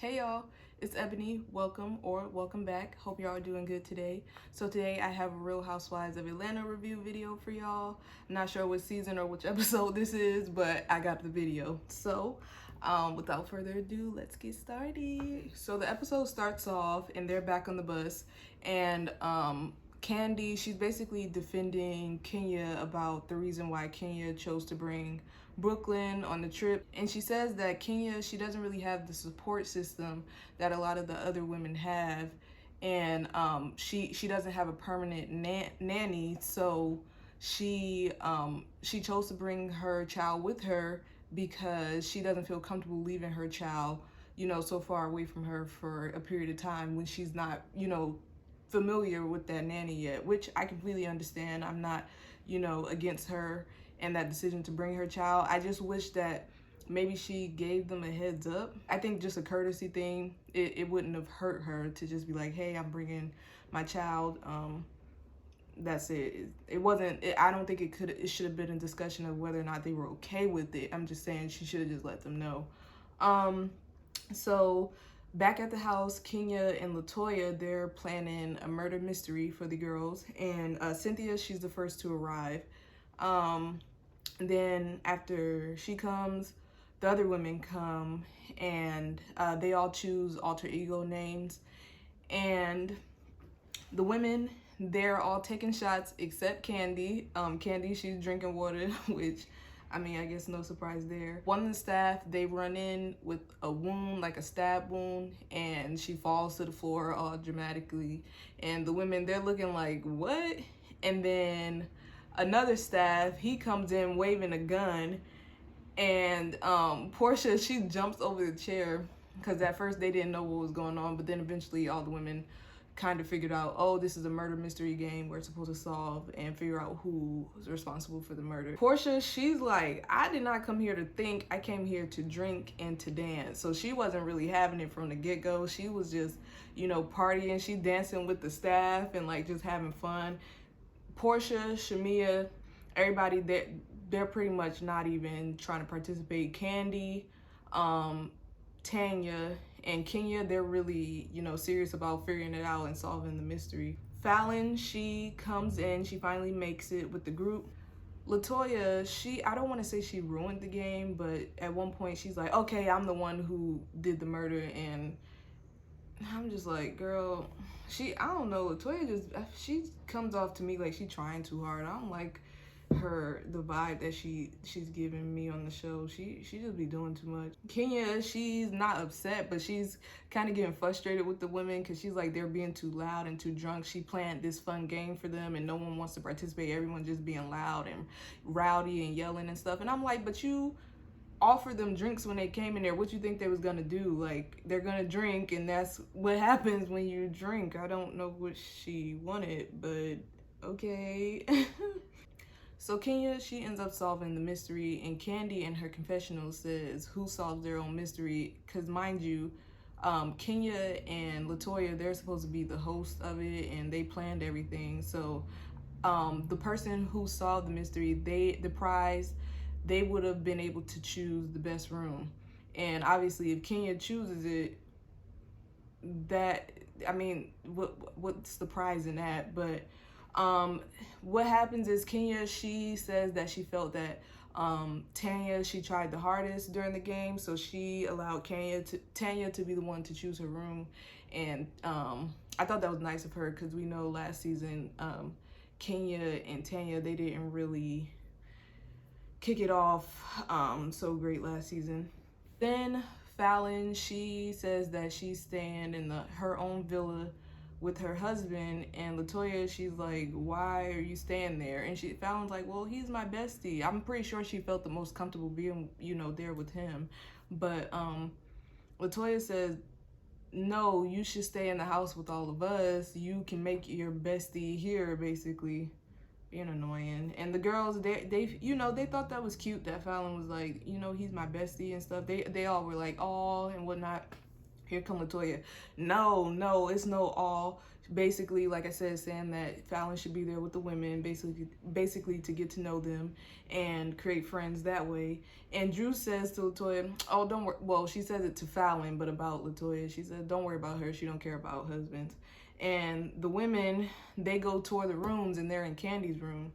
Hey y'all, it's Ebony. Welcome back. Hope y'all are doing good today. So today I have a Real Housewives of Atlanta review video for y'all. I'm not sure which season or which episode this is, but I got the video. So without further ado, let's get started. So the episode starts off and they're back on the bus, and Candy, she's basically defending Kenya about the reason why Kenya chose to bring Brooklyn on the trip. And she says that Kenya, she doesn't really have the support system that a lot of the other women have. And she doesn't have a permanent nanny, so she chose to bring her child with her because she doesn't feel comfortable leaving her child, so far away from her for a period of time when she's not, familiar with that nanny yet, which I completely understand. I'm not, against her and that decision to bring her child. I just wish that maybe she gave them a heads up. I think just a courtesy thing, it wouldn't have hurt her to just be like, hey, I'm bringing my child. That's it. It wasn't, I don't think it should have been a discussion of whether or not they were okay with it. I'm just saying she should have just let them know. So back at the house, Kenya and Latoya, they're planning a murder mystery for the girls. And Cynthia, she's the first to arrive. Then after she comes, the other women come, and they all choose alter ego names. And the women, they're all taking shots except Candy. Candy, she's drinking water, which, I mean, I guess no surprise there. One of the staff, they run in with a wound, like a stab wound, and she falls to the floor all dramatically. And the women, they're looking like, what? And then another staff, he comes in waving a gun, and Portia, she jumps over the chair because at first they didn't know what was going on, but then eventually all the women kind of figured out, oh, this is a murder mystery game we're supposed to solve and figure out who's responsible for the murder. Portia, she's like, I did not come here to think, I came here to drink and to dance. So she wasn't really having it from the get-go. She was just, partying. She dancing with the staff and like just having fun. Portia, Shamia, everybody, they're pretty much not even trying to participate. Candy, Tanya, and Kenya, they're really, serious about figuring it out and solving the mystery. Fallon, she comes in, she finally makes it with the group. Latoya, I don't want to say she ruined the game, but at one point she's like, okay, I'm the one who did the murder, and I'm just like, girl, I don't know, Latoya she comes off to me like she's trying too hard. I don't like the vibe that she's giving me on the show. She just be doing too much. Kenya, she's not upset, but she's kind of getting frustrated with the women because she's like, they're being too loud and too drunk. She planned this fun game for them and no one wants to participate. Everyone just being loud and rowdy and yelling and stuff. And I'm like, but you offer them drinks when they came in there. What you think they was gonna do? Like, they're gonna drink, and that's what happens when you drink. I don't know what she wanted, but okay. So Kenya, she ends up solving the mystery, and Candy in her confessional says who solves their own mystery, because mind you, Kenya and Latoya, they're supposed to be the host of it, and they planned everything. So the person who solved the mystery, the prize, they would have been able to choose the best room. And obviously if Kenya chooses it, what's the prize in that? But what happens is Kenya, she says that she felt that Tanya, she tried the hardest during the game, so she allowed Tanya to be the one to choose her room. And I thought that was nice of her, because we know last season Kenya and Tanya, they didn't really kick it off so great last season. Then Fallon, she says that she's staying in her own villa with her husband, and Latoya, she's like, why are you staying there? And Fallon's like, well, he's my bestie. I'm pretty sure she felt the most comfortable being, there with him. But Latoya says, no, you should stay in the house with all of us. You can make your bestie here, basically. Being annoying. And the girls, they thought that was cute that Fallon was like, he's my bestie and stuff. They all were like, oh, and whatnot. Here come Latoya. No, it's no all. basically, like I said, saying that Fallon should be there with the women, basically to get to know them and create friends that way. And Drew says to Latoya, oh, don't worry. Well, she says it to Fallon, but about Latoya, she said, don't worry about her. She don't care about husbands. And the women, they go tour the rooms, and they're in Candy's room.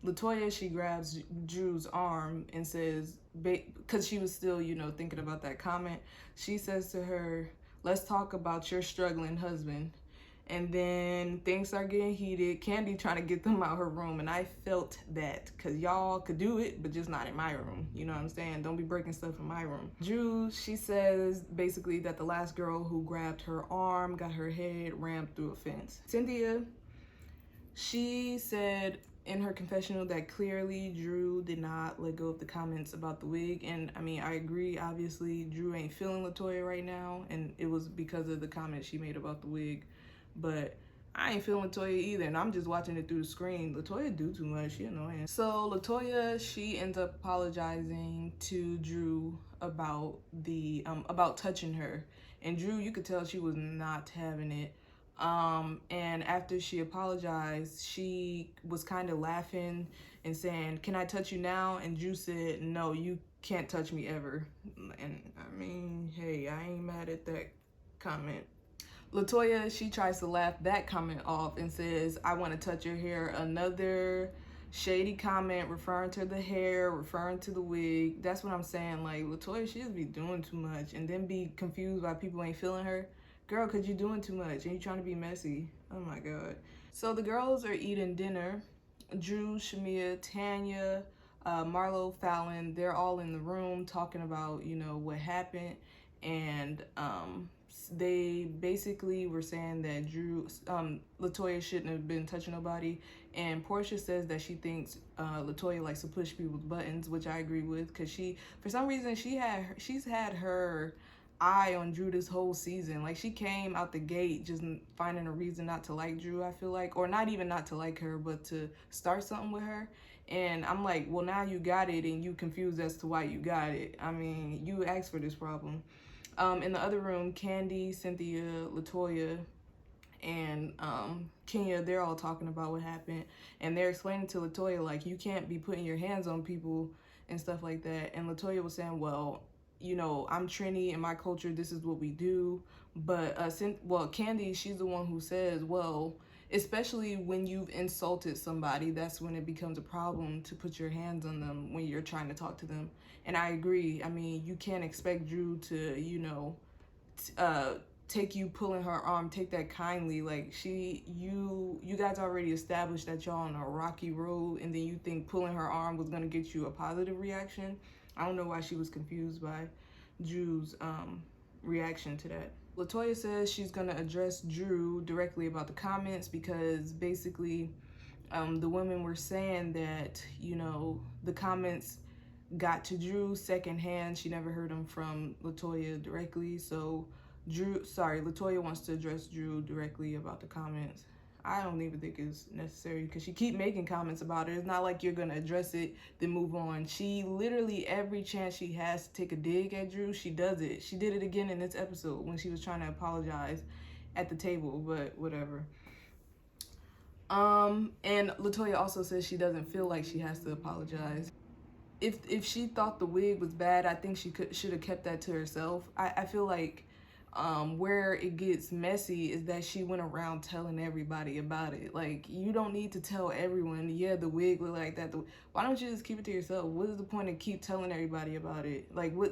Latoya, she grabs Drew's arm and says, because she was still, thinking about that comment, she says to her, let's talk about your struggling husband. And then things start getting heated. Candy trying to get them out her room. And I felt that, because y'all could do it, but just not in my room. You know what I'm saying? Don't be breaking stuff in my room. Drew, she says basically that the last girl who grabbed her arm got her head rammed through a fence. Cynthia, she said in her confessional that clearly Drew did not let go of the comments about the wig. And I mean, I agree. Obviously, Drew ain't feeling Latoya right now. And it was because of the comments she made about the wig. But I ain't feeling Latoya either, and I'm just watching it through the screen. Latoya do too much, she annoying. So Latoya, she ends up apologizing to Drew about about touching her. And Drew, you could tell she was not having it. And after she apologized, she was kind of laughing and saying, can I touch you now? And Drew said, no, you can't touch me ever. And I mean, hey, I ain't mad at that comment. Latoya, she tries to laugh that comment off and says, I want to touch your hair. Another shady comment referring to the hair, referring to the wig. That's what I'm saying. Like, Latoya, she just be doing too much and then be confused why people ain't feeling her. Girl, because you're doing too much and you're trying to be messy. Oh my God. So the girls are eating dinner. Drew, Shamia, Tanya, Marlo, Fallon, they're all in the room talking about, what happened. And they basically were saying that Latoya shouldn't have been touching nobody. And Portia says that she thinks Latoya likes to push people's buttons, which I agree with, because for some reason, she's had her eye on Drew this whole season. Like, she came out the gate just finding a reason not to like Drew, I feel like, or not even not to like her, but to start something with her. And I'm like, well, now you got it and you confused as to why you got it. I mean, you asked for this problem. In the other room, Candy, Cynthia, Latoya, and Kenya, they're all talking about what happened. And they're explaining to Latoya, like, you can't be putting your hands on people and stuff like that. And Latoya was saying, well, I'm Trini, in my culture, this is what we do. But, Candy, she's the one who says, well, especially when you've insulted somebody, that's when it becomes a problem to put your hands on them when you're trying to talk to them. And I agree. I mean, you can't expect Drew to, take you pulling her arm, take that kindly. Like, you guys already established that y'all on a rocky road, and then you think pulling her arm was gonna get you a positive reaction. I don't know why she was confused by Drew's reaction to that. Latoya says she's gonna address Drew directly about the comments, because basically the women were saying that, the comments got to Drew secondhand. She never heard them from Latoya directly. So Latoya wants to address Drew directly about the comments. I don't even think it's necessary, because she keep making comments about it. It's not like you're gonna address it then move on. She literally, every chance she has to take a dig at Drew, she does it. She did it again in this episode when she was trying to apologize at the table, but whatever. And Latoya also says she doesn't feel like she has to apologize. If she thought the wig was bad, I think she should have kept that to herself. I feel like where it gets messy is that she went around telling everybody about it. Like, you don't need to tell everyone, yeah, the wig look like that. Why don't you just keep it to yourself? What is the point of keep telling everybody about it? Like, what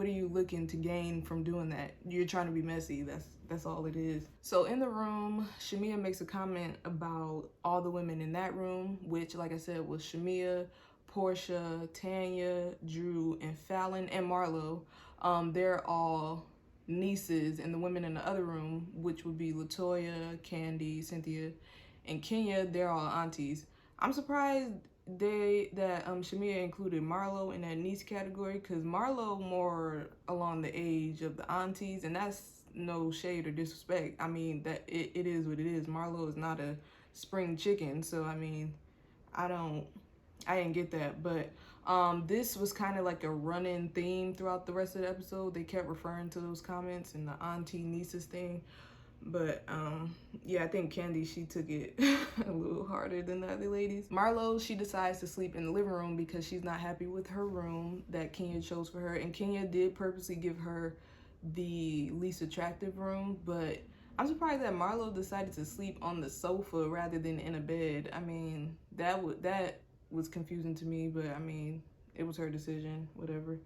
are you looking to gain from doing that? You're trying to be messy. That's all it is. So in the room, Shamia makes a comment about all the women in that room, which, like I said, was Shamia, Portia, Tanya, Drew, and Fallon, and Marlo. They're all nieces, and the women in the other room, which would be Latoya, Candy, Cynthia, and Kenya, they're all aunties. I'm surprised that Shamia included Marlo in that niece category, because Marlo more along the age of the aunties, and that's no shade or disrespect. I mean, that it is what it is. Marlo is not a spring chicken, so I mean, I didn't get that. But this was kind of like a running theme throughout the rest of the episode. They kept referring to those comments and the auntie nieces thing. But yeah, I think Candy, she took it a little harder than the other ladies. Marlo, she decides to sleep in the living room because she's not happy with her room that Kenya chose for her. And Kenya did purposely give her the least attractive room, but I'm surprised that Marlo decided to sleep on the sofa rather than in a bed. I mean, that was confusing to me, but I mean, it was her decision, whatever.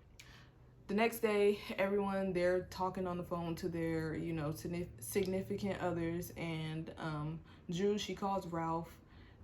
The next day, everyone, they're talking on the phone to their, you know, significant others, and Drew, she calls Ralph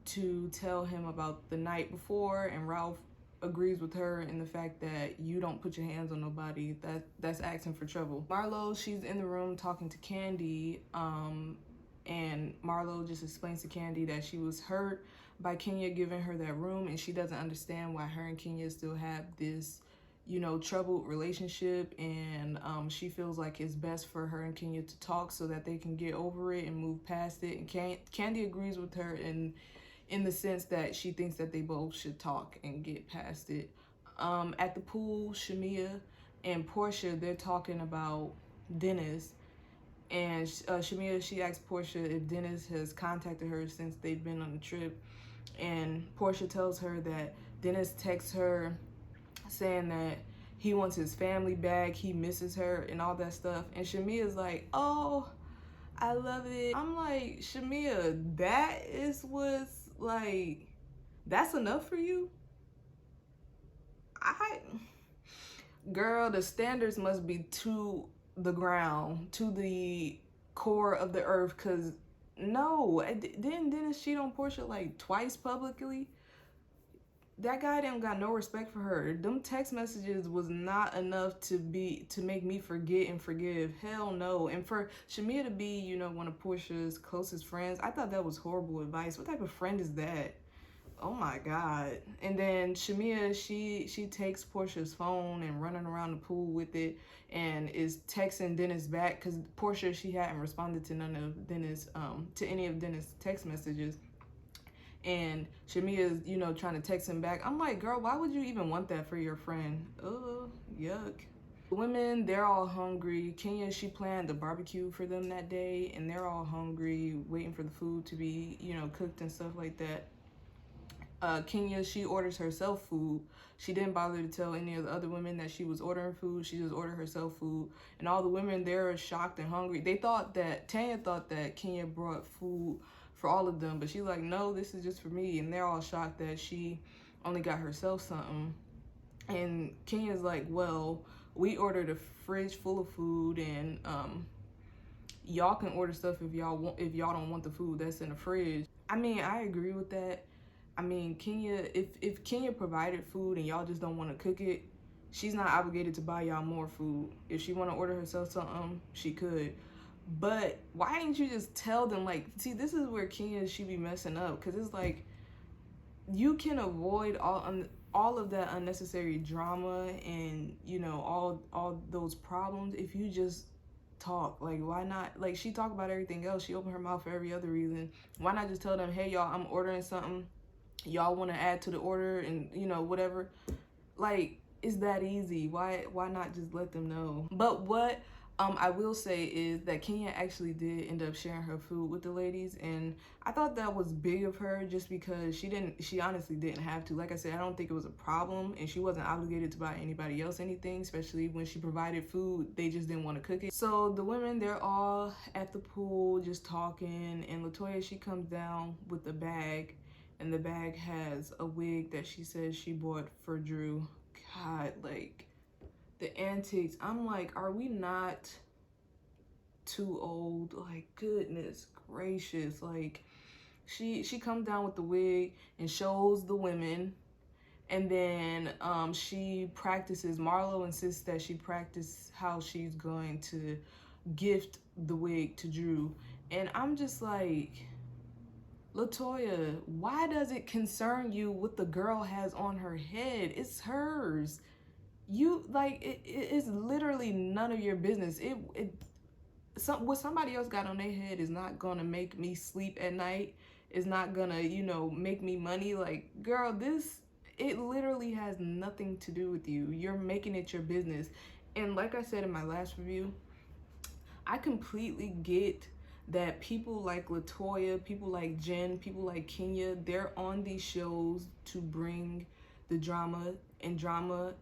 to tell him about the night before, and Ralph agrees with her in the fact that you don't put your hands on nobody. That's asking for trouble. Marlo, she's in the room talking to Candy, and Marlo just explains to Candy that she was hurt by Kenya giving her that room, and she doesn't understand why her and Kenya still have this, you know, troubled relationship, and she feels like it's best for her and Kenya to talk so that they can get over it and move past it. And Candy agrees with her in the sense that she thinks that they both should talk and get past it. At the pool, Shamia and Portia, they're talking about Dennis, and Shamia, she asks Portia if Dennis has contacted her since they've been on the trip, and Portia tells her that Dennis texts her saying that he wants his family back, he misses her, and all that stuff. And Shamia's like, oh, I love it. I'm like, Shamia, that is what's like, that's enough for you? Girl, the standards must be to the ground, to the core of the earth, because no, didn't Dennis cheat on Portia like twice publicly? That guy didn't got no respect for her. Them text messages was not enough to make me forget and forgive. Hell no. And for Shamia to be, you know, one of Portia's closest friends, I thought that was horrible advice. What type of friend is that? Oh my God. And then Shamia, she takes Portia's phone and running around the pool with it and is texting Dennis back, because Portia, she hadn't responded to none of Dennis, to any of Dennis' text messages. And Shamia's, you know, trying to text him back. I'm like, girl, why would you even want that for your friend? Oh, yuck. The women, they're all hungry. Kenya, she planned the barbecue for them that day, and they're all hungry, waiting for the food to be, you know, cooked and stuff like that. Kenya, she orders herself food. She didn't bother to tell any of the other women that she was ordering food. She just ordered herself food. And all the women, they're shocked and hungry. Tanya thought that Kenya brought food for all of them, but she's like, no, this is just for me. And they're all shocked that she only got herself something. And Kenya's like, well, we ordered a fridge full of food, and y'all can order stuff if y'all don't want the food that's in the fridge. I mean, I agree with that. I mean, Kenya, if Kenya provided food and y'all just don't want to cook it, she's not obligated to buy y'all more food. If she want to order herself something, she could. But why didn't you just tell them? Like, see, this is where Kenya, she be messing up, because it's like, you can avoid all of that unnecessary drama and, you know, all those problems if you just talk. Like, why not? Like, she talked about everything else. She opened her mouth for every other reason. Why not just tell them, hey, y'all, I'm ordering something. Y'all want to add to the order, and, you know, whatever. Like, it's that easy. Why not just let them know? But what I will say is that Kenya actually did end up sharing her food with the ladies, and I thought that was big of her, just because she honestly didn't have to. Like I said, I don't think it was a problem, and she wasn't obligated to buy anybody else anything, especially when she provided food. They just didn't want to cook it. So the women, they're all at the pool just talking, and Latoya, she comes down with a bag, and the bag has a wig that she says she bought for Drew. God, like, the antics. I'm like, are we not too old? Like, goodness gracious. Like, she comes down with the wig and shows the women, and then she practices. Marlo insists that she practice how she's going to gift the wig to Drew, and I'm just like, Latoya, why does it concern you what the girl has on her head? It's hers. You, like, it is literally none of your business. What somebody else got on their head is not gonna make me sleep at night. It's not gonna, you know, make me money. Like, girl, it literally has nothing to do with you. You're making it your business. And like I said in my last review, I completely get that people like Latoya, people like Jen, people like Kenya, they're on these shows to bring the drama, and drama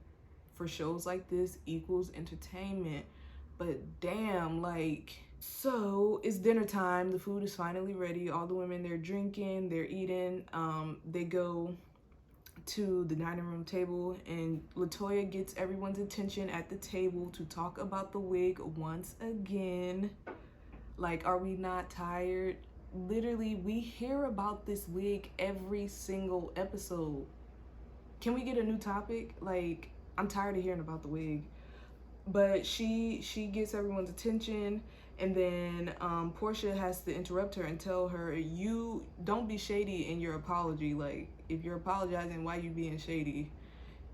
for shows like this equals entertainment. But damn, like, so it's dinner time. The food is finally ready. All the women, they're drinking, they're eating. They go to the dining room table, and Latoya gets everyone's attention at the table to talk about the wig once again. Like, are we not tired? Literally, we hear about this wig every single episode. Can we get a new topic? Like, I'm tired of hearing about the wig. But she gets everyone's attention, and then Portia has to interrupt her and tell her, you don't be shady in your apology. Like, if you're apologizing, why you being shady?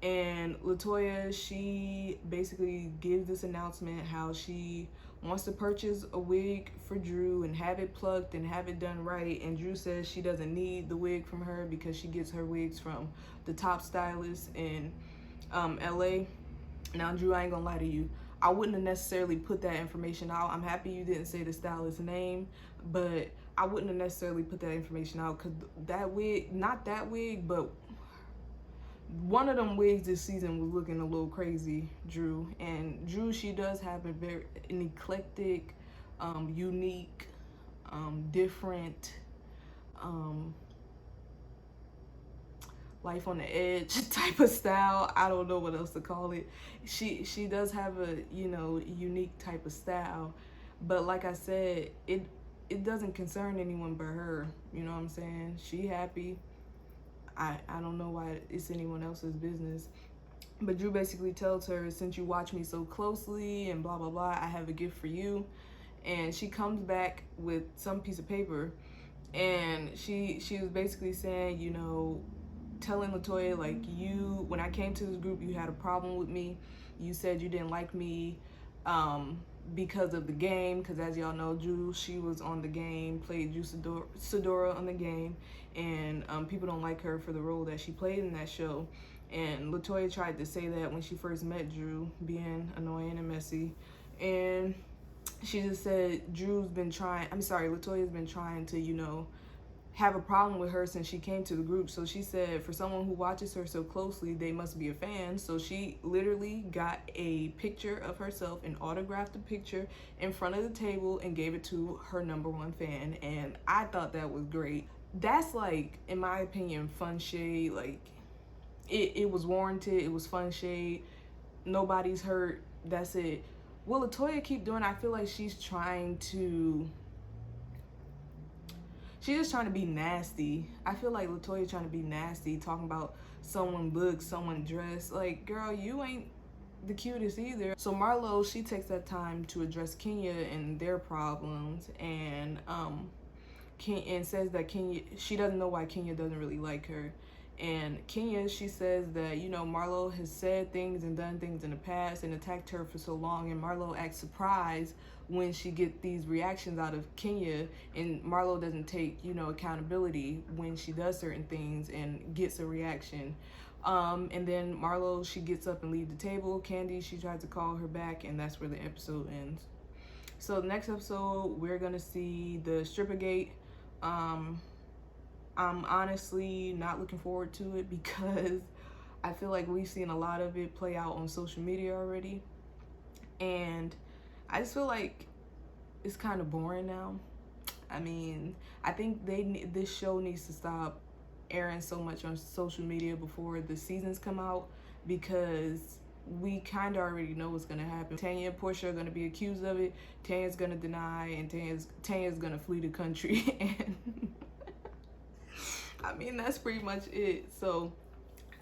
And Latoya, she basically gives this announcement how she wants to purchase a wig for Drew and have it plucked and have it done right. And Drew says she doesn't need the wig from her because she gets her wigs from the top stylist in LA. Now, Drew, I ain't gonna lie to you, I wouldn't have necessarily put that information out. I'm happy you didn't say the stylist's name, but I wouldn't have necessarily put that information out, because that wig, not that wig, but one of them wigs this season was looking a little crazy, Drew. And Drew, she does have an eclectic, unique, different, life on the edge type of style. I don't know what else to call it. She does have a, you know, unique type of style, but like I said, it doesn't concern anyone but her. You know what I'm saying? She happy. I don't know why it's anyone else's business. But Drew basically tells her, since you watch me so closely and blah blah blah, I have a gift for you. And she comes back with some piece of paper, and she was basically saying, you know, telling Latoya, like, you, when I came to this group, you had a problem with me. You said you didn't like me because of the game, because as y'all know, Drew, she was on the game, played Drew Sidora on the game, and people don't like her for the role that she played in that show. And Latoya tried to say that when she first met Drew, being annoying and messy. And she just said Latoya's been trying to, you know, have a problem with her since she came to the group. So she said, for someone who watches her so closely, they must be a fan. So she literally got a picture of herself and autographed the picture in front of the table and gave it to her #1 fan. And I thought that was great. That's, like, in my opinion, fun shade. Like, it was warranted. It was fun shade. Nobody's hurt. That's it. Will Latoya keep doing? I feel like she's just trying to be nasty. I feel like Latoya trying to be nasty, talking about someone looks, someone dressed. Like, girl, you ain't the cutest either. So Marlo, she takes that time to address Kenya and their problems, and says that Kenya, she doesn't know why Kenya doesn't really like her. And Kenya, she says that, you know, Marlo has said things and done things in the past and attacked her for so long, and Marlo acts surprised when she get these reactions out of Kenya, and Marlo doesn't take, you know, accountability when she does certain things and gets a reaction. And then Marlo, she gets up and leaves the table. Candy, she tries to call her back, and that's where the episode ends. So the next episode, we're gonna see the Strippergate. I'm honestly not looking forward to it because I feel like we've seen a lot of it play out on social media already, and I just feel like it's kind of boring now. I mean, I think this show needs to stop airing so much on social media before the seasons come out, because we kind of already know what's gonna happen. Tanya and Portia are gonna be accused of it. Tanya's gonna deny, and Tanya's gonna flee the country. And I mean, that's pretty much it. So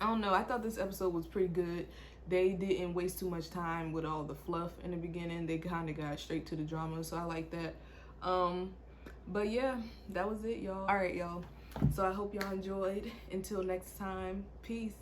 I don't know. I thought this episode was pretty good. They didn't waste too much time with all the fluff in the beginning. They kind of got straight to the drama, so I like that. But yeah, that was it, y'all. All right, y'all. So I hope y'all enjoyed. Until next time, peace.